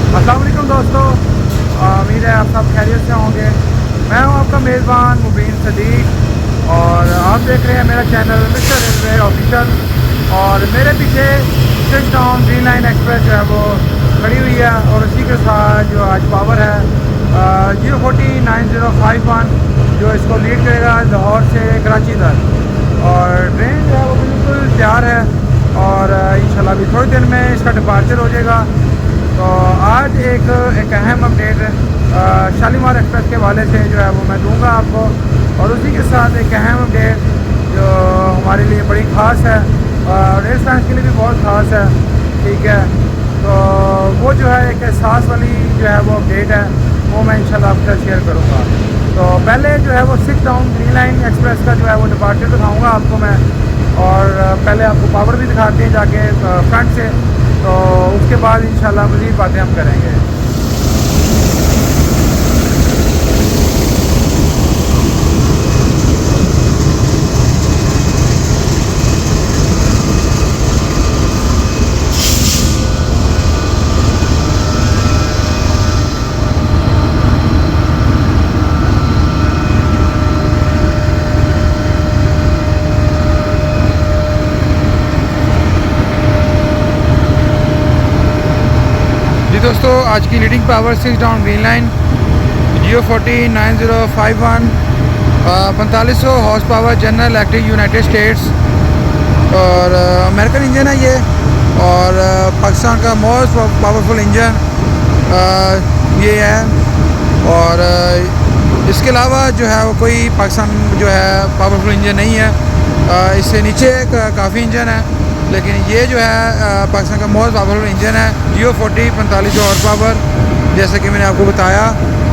अस्सलाम वालेकुम दोस्तों, उम्मीद है आप सब खैरियत से होंगे। मैं हूं आपका मेज़बान मुबीन सदीक और आप देख रहे हैं मेरा चैनल मिस्टर रेलवे ऑफिशियल। और मेरे पीछे switch town green line express जो है वो खड़ी हुई है और उसी के साथ जो आज पावर है 0409051 जो इसको लीड करेगा लाहौर से कराची तक। और ट्रेन जो है वो बिल्कुल तैयार है और इंशाल्लाह अभी थोड़ी देर में इसका डिपार्चर हो जाएगा। तो आज एक अहम अपडेट शालीमार एक्सप्रेस के हवाले से जो है वो मैं दूंगा आपको, और उसी के साथ एक अहम अपडेट जो हमारे लिए बड़ी ख़ास है और रेल फैंस के लिए भी बहुत ख़ास है। ठीक है, तो वो जो है एक एहसास वाली जो है वो अपडेट है, वो मैं इंशाल्लाह आपके साथ शेयर करूँगा। तो पहले जो है वो 6 टाउन ग्रीन लाइन एक्सप्रेस का जो है वो डिपार्चर दिखाऊँगा आपको मैं, और पहले आपको पावर भी दिखाते हैं जाके फ्रंट से। तो उसके बाद इंशाल्लाह मज़ीद बातें हम करेंगे। दोस्तों, आज की leading power 6 town green line 0409051 4500 horse power general electric United states और अमेरिकन इंजन है ये, और पाकिस्तान का मोस्ट पावरफुल इंजन ये है। और इसके अलावा जो है वो कोई पाकिस्तान जो है पावरफुल इंजन नहीं है। इससे नीचे काफ़ी इंजन है, लेकिन ये जो है पाकिस्तान का मोस्ट पावरफुल इंजन है 040 4500 हॉर्स पावर, जैसे कि मैंने आपको बताया।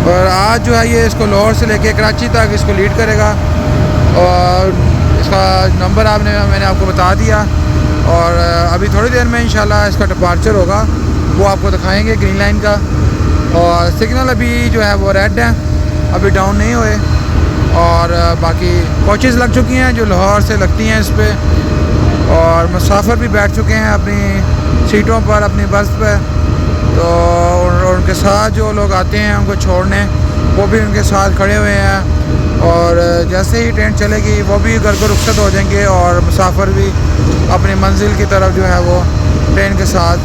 और आज जो है ये इसको लाहौर से लेके कराची तक इसको लीड करेगा, और इसका नंबर मैंने आपको बता दिया। और अभी थोड़ी देर में इंशाल्लाह इसका डिपार्चर होगा, वो आपको दिखाएंगे ग्रीन लाइन का। और सिग्नल अभी जो है वो रेड है, अभी डाउन नहीं हुए। और बाकी कोचेज़ लग चुकी हैं जो लाहौर से लगती हैं इस पर, और मुसाफिर भी बैठ चुके हैं अपनी सीटों पर, अपनी बस पर। तो उनके साथ जो लोग आते हैं उनको छोड़ने, वो भी उनके साथ खड़े हुए हैं। और जैसे ही ट्रेन चलेगी वो भी घर को रुखसत हो जाएंगे, और मुसाफिर भी अपनी मंजिल की तरफ जो है वो ट्रेन के साथ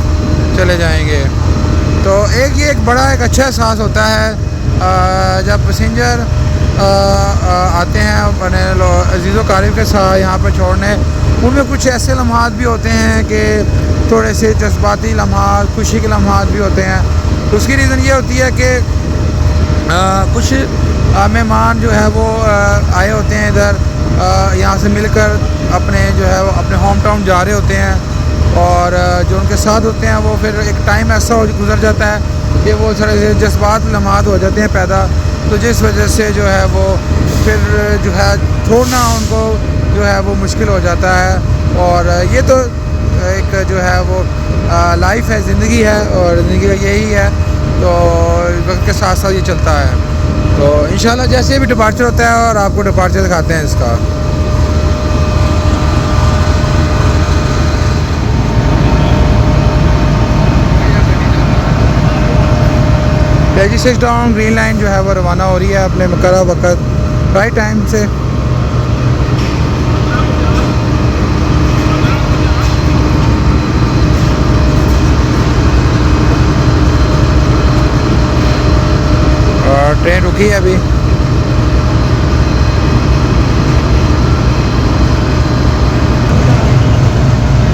चले जाएंगे। तो ये एक बड़ा एक अच्छा एहसास होता है जब पैसेंजर आते हैं अपने अजीज़ो कारिब के साथ यहाँ पर छोड़ने। उनमें कुछ ऐसे लम्हात भी होते हैं कि थोड़े से जज्बाती लम्हात, खुशी के लम्हात भी होते हैं। उसकी रीज़न ये होती है कि कुछ मेहमान जो है वो आए होते हैं इधर, यहाँ से मिलकर अपने जो है वो अपने होम टाउन जा रहे होते हैं, और जो उनके साथ होते हैं वो फिर एक टाइम ऐसा गुजर जाता है कि वो थोड़े से जज्बात लम्हात हो जाते हैं पैदा, तो जिस वजह से जो है वो फिर जो है छोड़ना उनको जो है वो मुश्किल हो जाता है। और ये तो एक जो है वो लाइफ है, ज़िंदगी है, और ज़िंदगी का यही है। तो वक्त के साथ साथ ये चलता है। तो इंशाल्लाह जैसे भी डिपार्चर होता है और आपको डिपार्चर दिखाते हैं इसका। जी 6 टाउन ग्रीन लाइन जो है वो रवाना हो रही है अपने मुकर्रर वक्त राइट टाइम से। और ट्रेन रुकी है अभी।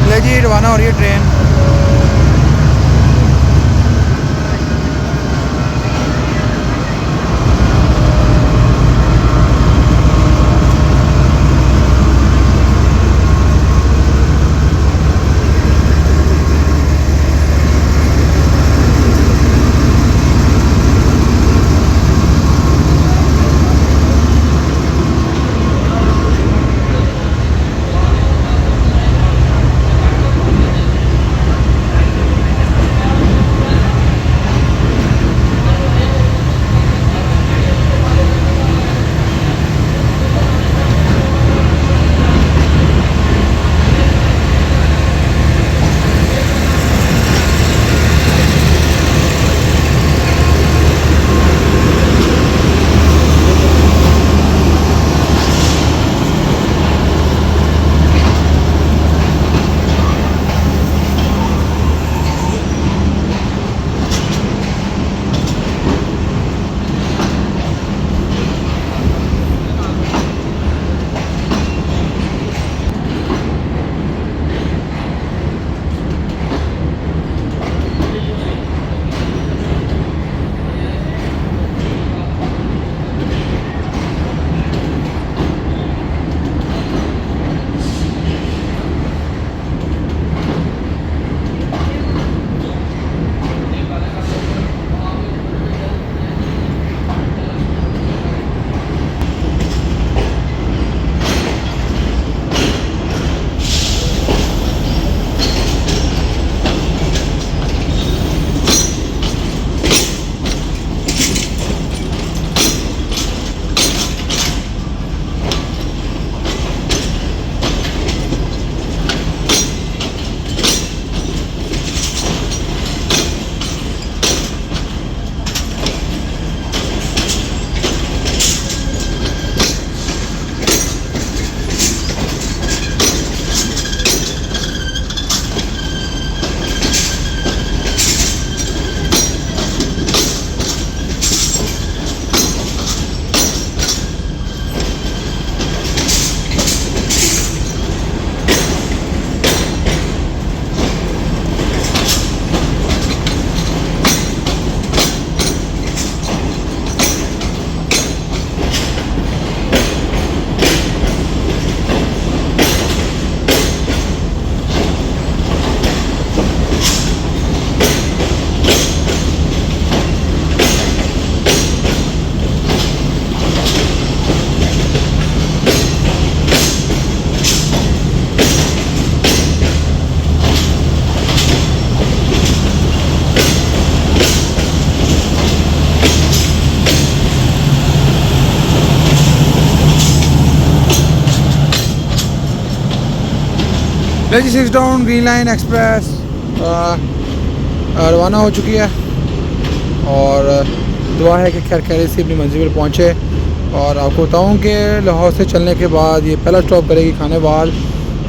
ले जी रवाना हो रही है ट्रेन। लो जी 6 डाउन ग्रीन लाइन एक्सप्रेस रवाना हो चुकी है और दुआ है कि खैर खैरियत से अपनी मंजिल पर पहुँचे। और आपको बताऊँ कि लाहौर से चलने के बाद ये पहला स्टॉप करेगी खानेवाल,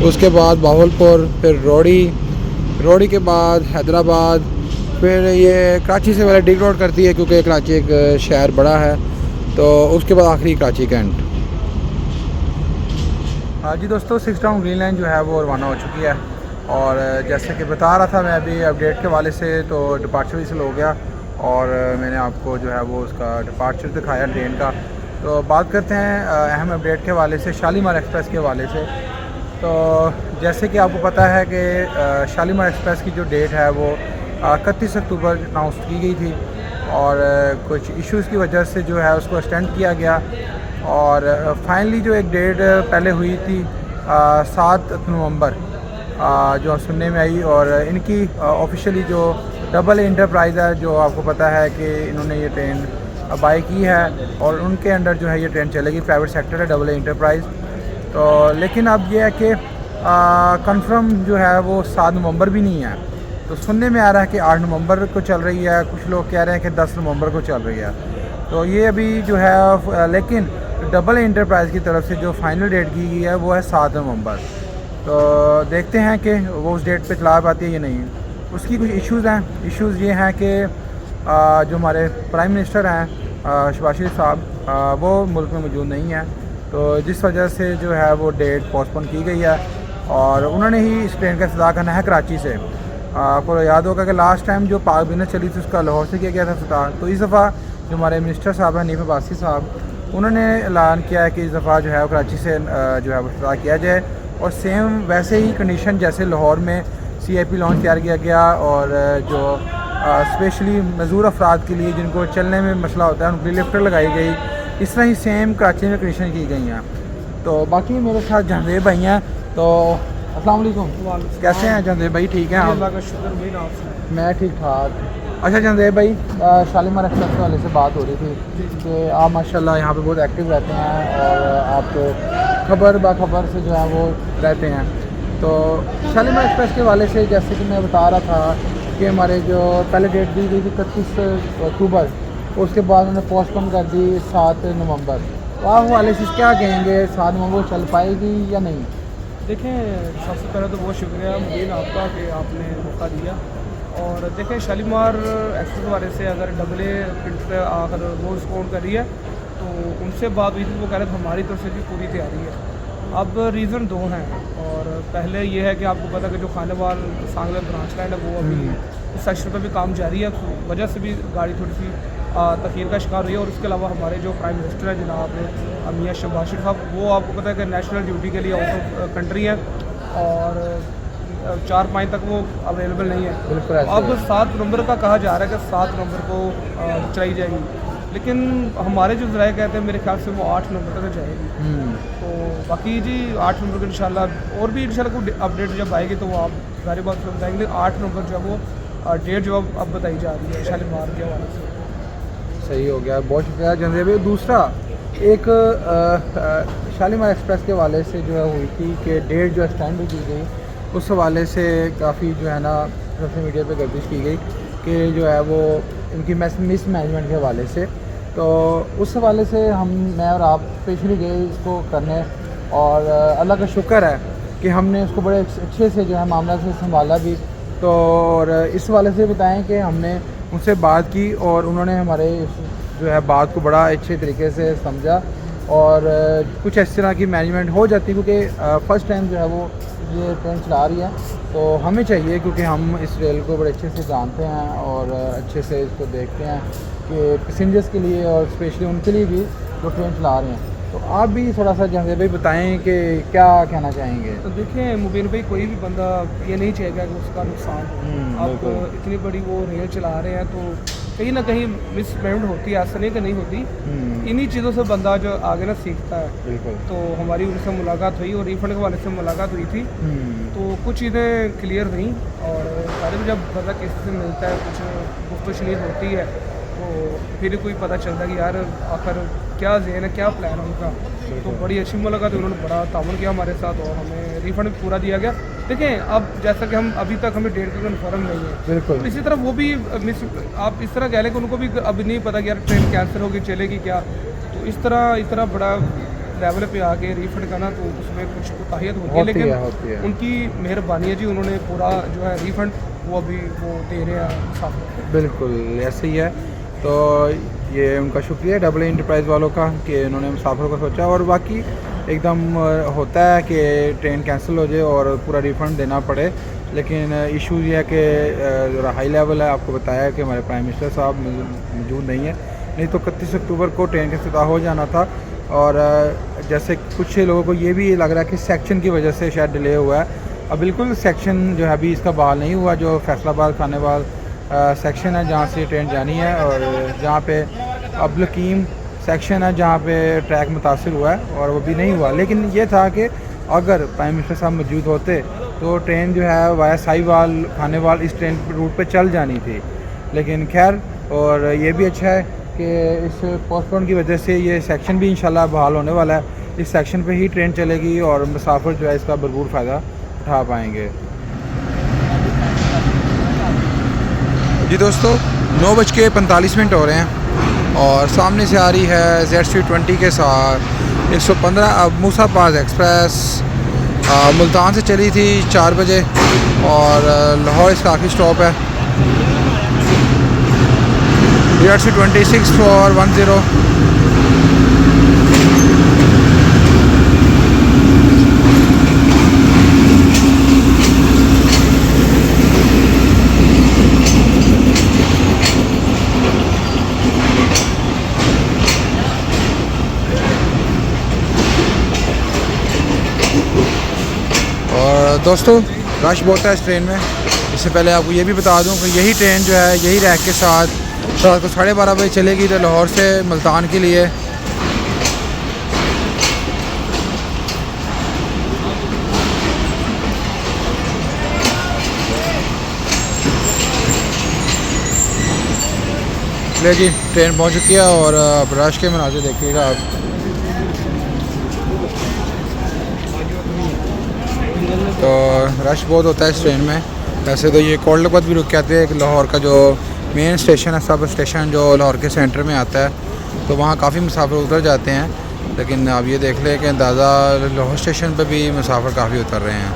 उसके बाद बावलपुर, फिर रोड़ी के बाद हैदराबाद, फिर ये कराची से पहले डिग रोड करती है क्योंकि कराची एक शहर बड़ा है, तो उसके बाद आखिरी कराची कैंट। हाँ जी दोस्तों 6 डाउन ग्रीन लाइन जो है वो रवाना हो चुकी है और जैसे कि बता रहा था मैं अभी अपडेट के वाले से, तो डिपार्चर भी हो गया और मैंने आपको जो है वो उसका डिपार्चर दिखाया ट्रेन का। तो बात करते हैं अहम अपडेट के वाले से, शालीमार एक्सप्रेस के वाले से। तो जैसे कि आपको पता है कि शालीमार एक्सप्रेस की जो डेट है वो 31 अक्टूबर अनाउंस की गई थी और कुछ इश्यूज़ की वजह से जो है उसको एक्सटेंड किया गया और फाइनली जो एक डेट पहले हुई थी 7 नवंबर जो सुनने में आई। और इनकी ऑफिशियली जो डबल इंटरप्राइज़ है, जो आपको पता है कि इन्होंने ये ट्रेन बाई की है और उनके अंडर जो है ये ट्रेन चलेगी, प्राइवेट सेक्टर है डबल इंटरप्राइज़। तो लेकिन अब ये है कि कंफर्म जो है वो 7 नवंबर भी नहीं है, तो सुनने में आ रहा है कि 8 नवंबर को चल रही है, कुछ लोग कह रहे हैं कि 10 नवंबर को चल रही है। तो ये अभी जो है लेकिन डबल इंटरप्राइज़ की तरफ से जो फाइनल डेट की गई है वो है 7 नवंबर। तो देखते हैं कि वो उस डेट पे चला पाती है या नहीं। उसकी कुछ इश्यूज़ हैं। इश्यूज़ ये हैं कि जो हमारे प्राइम मिनिस्टर हैं शहबाज शरीफ साहब वो मुल्क में मौजूद नहीं है, तो जिस वजह से जो है वो डेट पोस्टपोन की गई है और उन्होंने ही इस ट्रेन का इंतज़ार करना है कराची से। आपको याद होगा कि लास्ट टाइम जो पाक बिजनेस चली थी उसका लाहौर से किया गया था स्टार्ट, तो इस दफ़ा जो हमारे मिनिस्टर साहब हैं हनीफ अब्बासी साहब, उन्होंने ऐलान किया है कि इस दफ़ा जो है वो कराची से जो है वो स्टार्ट किया जाए और सेम वैसे ही कंडीशन जैसे लाहौर में CIP लॉन्च तैयार किया गया और जो स्पेशली मजदूर अफराद के लिए जिनको चलने में मसला होता है उनके लिए लिफ्टर लगाई गई, इस तरह ही सेम कराची में कंडीशन की गई हैं। तो बाकी मेरे साथ जहांदेव भाई हैं। तो अस्सलाम वालेकुम, कैसे हैं जहांदेव भाई? ठीक हैं? अल्लाह का शुक्र भाई ना आपसे। मैं ठीक ठाक। अच्छा जहांदेव भाई, शालीमार एक्सप्रेस वाले से बात हो रही थी कि आप माशाल्लाह यहाँ पे बहुत एक्टिव रहते हैं और आप तो खबर बाखबर से जो है वो रहते हैं। तो शालीमार एक्सप्रेस के वाले से जैसे कि मैं बता रहा था कि हमारे जो पहले डेट दी गई थी 31 अक्टूबर, उसके बाद उन्होंने पोस्टपोन कर दी 7 नवंबर। तो आप वाले से क्या कहेंगे, 7 नवंबर चल पाएगी या नहीं? देखें, सबसे पहले तो बहुत शुक्रिया मुबीन आपका कि आपने मौका दिया। और देखें शालीमार एक्सप्रेस वाले से अगर डबले प्रिंट अगर वो रिस्पॉन्ड करी है तो उनसे बात हुई थी, वो कह रहे थे हमारी तरफ से भी पूरी तैयारी है। अब रीज़न 2 हैं और पहले ये है कि आपको पता कि जो खानेवाल सांगला ब्रांच लाइन है वो अभी इस सेक्शन पर भी काम जारी है, वजह से भी गाड़ी थोड़ी सी तखीर का शिकार हुई है। और उसके अलावा हमारे जो प्राइम मिनिस्टर हैं जनाब मियां शहबाज शरीफ साहब, वो आपको पता है कि नेशनल ड्यूटी के लिए आउट ऑफ कंट्री है और 4-5 तक वो अवेलेबल नहीं है। अब 7 नवंबर का कहा जा रहा है कि 7 नवंबर को चलाई जाएगी, लेकिन हमारे जो ज़राए कहते हैं मेरे ख्याल से वो 8 नवंबर तक जाएगी। तो बाकी जी 8 नवंबर को इंशाल्लाह और भी इंशाल्लाह कोई अपडेट जब आएगी तो वो आप सारी बात बताएंगे। 8 नवंबर जो है वो डेट जो अब बताई जा रही है शालीमार के हवाले से। सही हो गया, बहुत शुक्रिया जहांदेव भाई। दूसरा एक शालीमार एक्सप्रेस के वाले से जो है हुई थी कि डेट जो एक्सटेंड की गई, उस हवाले से काफ़ी जो है ना सोशल मीडिया पे गर्दिश की गई कि जो है वो इनकी मिस मैनेजमेंट के हवाले से। तो उस हवाले से मैं और आप स्पेशली गए इसको करने और अल्लाह का शुक्र है कि हमने उसको बड़े अच्छे से जो है मामला से संभाला भी। तो और इस वाले से बताएं कि हमने उनसे बात की और उन्होंने हमारे जो है बात को बड़ा अच्छे तरीके से समझा और कुछ इस तरह की मैनेजमेंट हो जाती है क्योंकि फ़र्स्ट टाइम जो है वो ये ट्रेन चला रही है। तो हमें चाहिए क्योंकि हम इस रेल को बड़े अच्छे से जानते हैं और अच्छे से इसको देखते हैं कि पैसेंजर्स के लिए और स्पेशली उनके लिए भी जो ट्रेन चला रहे हैं। तो आप भी थोड़ा सा जहांदेव भाई बताएं कि क्या कहना चाहेंगे। तो देखिए मुबीन भाई, कोई भी बंदा ये नहीं चाहेगा कि उसका नुकसान हो। आप इतनी बड़ी वो रेल चला रहे हैं तो कहीं ना कहीं मिसमेंट होती है, ऐसा नहीं कि नहीं होती। इन्हीं चीज़ों से बंदा जो आगे ना सीखता है। तो हमारी उनसे मुलाकात हुई और रिफंड के वाले से मुलाकात हुई थी, तो कुछ चीज़ें क्लियर हुई और सारे जब बंदा किसी से मिलता है कुछ गुफ्तगू शनीद होती है तो फिर कोई पता चलता कि यार आखिर क्या ज़हन है, क्या प्लान है उनका। तो बड़ी अच्छी मुलाकात, उन्होंने बड़ा ताउन किया हमारे साथ और हमें रिफ़ंड पूरा दिया गया। देखें, अब जैसा कि हम अभी तक हमें डेट का कन्फर्म नहीं है, बिल्कुल। तो इसी तरह वो भी आप इस तरह कह लें कि उनको भी अभी नहीं पता कि यार ट्रेन कैंसिल होगी, चलेगी क्या। तो इस तरह बड़ा लेवल पे आके रिफ़ंड करना, तो उसमें कुछ कोताहियत होती है, लेकिन उनकी मेहरबानी है जी, उन्होंने पूरा जो है रिफ़ंड वो अभी वो दे रहे हैं मुसाफिर। बिल्कुल ऐसे ही है। तो ये उनका शुक्रिया डबल इंटरप्राइज़ वालों का कि उन्होंने मुसाफिरों को सोचा। और बाकी एकदम होता है कि ट्रेन कैंसिल हो जाए और पूरा रिफ़ंड देना पड़े, लेकिन इशू ये है कि ज़रा हाई लेवल है। आपको बताया कि हमारे प्राइम मिनिस्टर साहब मौजूद नहीं है, नहीं तो 31 अक्टूबर को ट्रेन का इफ्तिताह हो जाना था। और जैसे कुछ लोगों को ये भी लग रहा है कि सेक्शन की वजह से शायद डिले हुआ है। अब बिल्कुल सेक्शन जो है अभी इसका बहाल नहीं हुआ। जो फैसलाबाद खानेवाल सेक्शन है जहाँ से ट्रेन जानी है, और जहाँ पे अब्दुल हकीम सेक्शन है जहाँ पे ट्रैक मुतासर हुआ है, और वो भी नहीं हुआ। लेकिन ये था कि अगर प्राइम मिनिस्टर साहब मौजूद होते तो ट्रेन जो है वाया साहिवाल खानेवाल इस ट्रेन रूट पे चल जानी थी। लेकिन खैर, और ये भी अच्छा है कि इस पोस्टपोन की वजह से ये सेक्शन भी इंशाल्लाह बहाल होने वाला है। इस सेक्शन पे ही ट्रेन चलेगी और मुसाफिर जो है इसका भरपूर फ़ायदा उठा पाएंगे। जी दोस्तों, 9:45 हो रहे हैं और सामने से आ रही है ZC20 के साथ 115 अब मूसा पास एक्सप्रेस। मुल्तान से चली थी 4 बजे और लाहौर इसका आखिरी स्टॉप है। ZC26 for 10। और दोस्तों, रश बहुत है इस ट्रेन में। इससे पहले आपको ये भी बता दूं कि यही ट्रेन जो है यही रैक के साथ रात को 12:30 बजे चलेगी तो लाहौर से मुल्तान के लिए। ले जी, ट्रेन पहुंच चुकी है और अब रश के मनाज़िर देखिएगा आप। तो रश बहुत होता है इस ट्रेन में। वैसे तो ये कोटलपत भी रुक जाते हैं, लाहौर का जो मेन स्टेशन है, सब स्टेशन जो लाहौर के सेंटर में आता है, तो वहाँ काफ़ी मुसाफिर उतर जाते हैं। लेकिन अब ये देख लें कि अंदाज़ा लाहौर स्टेशन पे भी मुसाफिर काफ़ी उतर रहे हैं।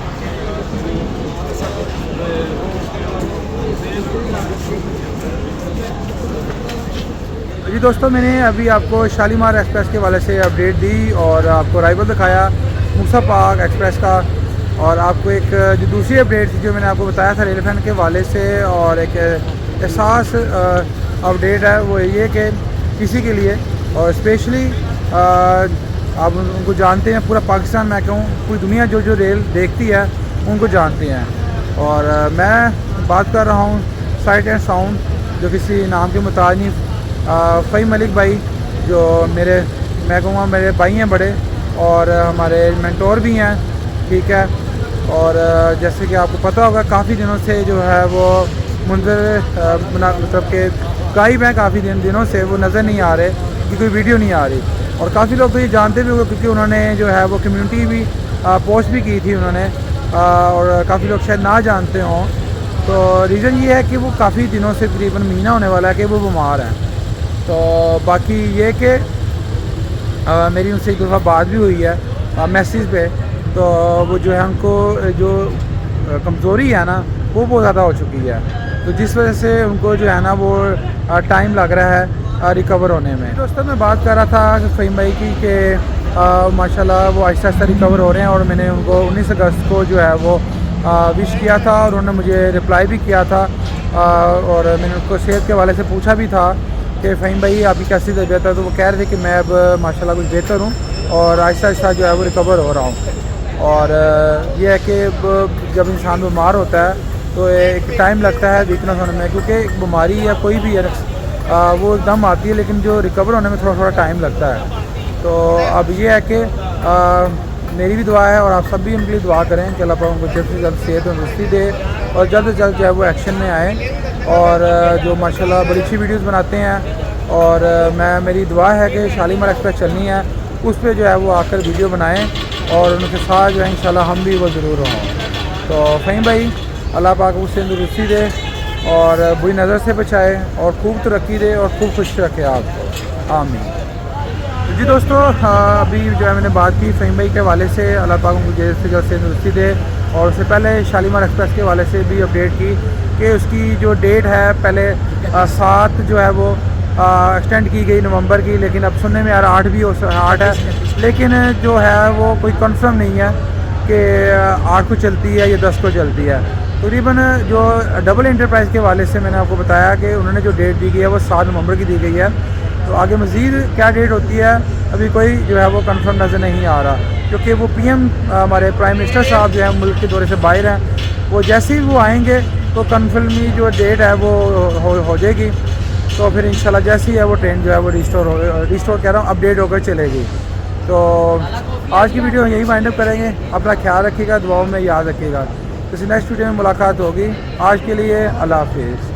जी दोस्तों, मैंने अभी आपको शालीमार एक्सप्रेस के वाले से अपडेट दी और आपको अराइवल दिखाया मूसा पाक एक्सप्रेस का। और आपको एक जो दूसरी अपडेट थी जो मैंने आपको बताया था रेलफेंड के वाले से, और एक एहसास अपडेट है वो ये कि किसी के लिए और स्पेशली आप उनको जानते हैं, पूरा पाकिस्तान मैं कहूँ पूरी दुनिया जो रेल देखती है उनको जानते हैं। और मैं बात कर रहा हूँ साइट एंड साउंड, जो किसी नाम के मुताबिक नहीं, फ़हीम मलिक भाई जो मैं कहूँगा मेरे भाई हैं बड़े और हमारे मेंटोर भी हैं, ठीक है। और जैसे कि आपको पता होगा काफ़ी दिनों से जो है वो मतलब के गायब हैं, काफ़ी दिनों से वो नज़र नहीं आ रहे कि कोई वीडियो नहीं आ रही। और काफ़ी लोग तो ये जानते भी होंगे क्योंकि उन्होंने जो है वो कम्युनिटी भी पोस्ट भी की थी उन्होंने, और काफ़ी लोग शायद ना जानते हों। तो रीज़न ये है कि वो काफ़ी दिनों से तकरीबन महीना होने वाला है कि वो बीमार हैं। तो बाकी ये कि मेरी उनसे एक दफ़ा बात भी हुई है मैसेज पे, तो वो जो है उनको जो कमज़ोरी है ना वो बहुत ज़्यादा हो चुकी है, तो जिस वजह से उनको जो है ना वो टाइम लग रहा है रिकवर होने में। दोस्तों, मैं बात कर रहा था फ़हीम भाई की कि माशाल्लाह वो आहिस्ता आहिस्ता रिकवर हो रहे हैं, और मैंने उनको 19 अगस्त को जो है वो विश किया था और उन्होंने मुझे रिप्लाई भी किया था। और मैंने उनको सेहत के हवाले से पूछा भी था कि फ़हीम भाई आपकी कैसी तबीयत है, तो वो कह रहे थे कि मैं अब माशाल्लाह कुछ बेहतर हूँ और आहिस्ता आहिस्ता जो है वो रिकवर हो रहा हूँ। और ये है कि जब इंसान बीमार होता है तो एक टाइम लगता है वीकनेस होने में, क्योंकि एक बीमारी या कोई भी वो एकदम आती है, लेकिन जो रिकवर होने में थोड़ा टाइम लगता है। तो अब ये है कि मेरी भी दुआ है और आप सब भी उनके लिए दुआ करें कि अल्लाह पाक उनको जल्द से जल्द सेहत और तंदुरुस्ती दे और जल्द से जल्द जो है वो एक्शन में आए और जो माशाल्लाह बड़ी अच्छी वीडियोस बनाते हैं। और मेरी दुआ है कि शालीमार एक्सप्रेस चलनी है उस पर जो है वो आकर वीडियो बनाएं और उनके साथ जो है इंशाल्लाह हम भी वो ज़रूर हों। तो फ़हीम भाई अल्लाह पाक उससे तंदुरुस्ती दे और बुरी नज़र से बचाए और खूब तरक्की दे और खूब खुश रखे आपको, आमीन। जी दोस्तों, अभी जो है मैंने बात की फ़हीम भाई के हवाले से, अल्लाह पाक उनको जल्द से जल्द तंदुरुस्ती दे। और उससे पहले शालीमार एक्सप्रेस के हवाले से भी अपडेट की कि उसकी जो डेट है पहले 7 जो है वो एक्सटेंड की गई नवंबर की, लेकिन अब सुनने में यार 8 भी हो 8 है, लेकिन जो है वो कोई कंफर्म नहीं है कि 8 को चलती है या 10 को चलती है। तकरीबन जो डबल एंटरप्राइज़ के हवाले से मैंने आपको बताया कि उन्होंने जो डेट दी गई है वो 7 नवंबर की दी गई है। तो आगे मज़ीद क्या डेट होती है अभी कोई जो है वो कंफर्म नज़र नहीं आ रहा, क्योंकि वो पीएम हमारे प्राइम मिनिस्टर साहब जो है मुल्क के दौरे से बाहर हैं। वो जैसे ही वो आएंगे तो कन्फर्मी जो डेट है वो हो जाएगी। तो फिर इंशाल्लाह जैसे ही है वो ट्रेन जो है वो रिस्टोर कह रहा हूँ अपडेट होकर चलेगी। तो आज की वीडियो यही वाइंड अप करेंगे। अपना ख्याल रखिएगा, दुआओं में याद रखिएगा। किसी नेक्स्ट वीडियो में मुलाकात होगी। आज के लिए अल्लाह हाफिज़।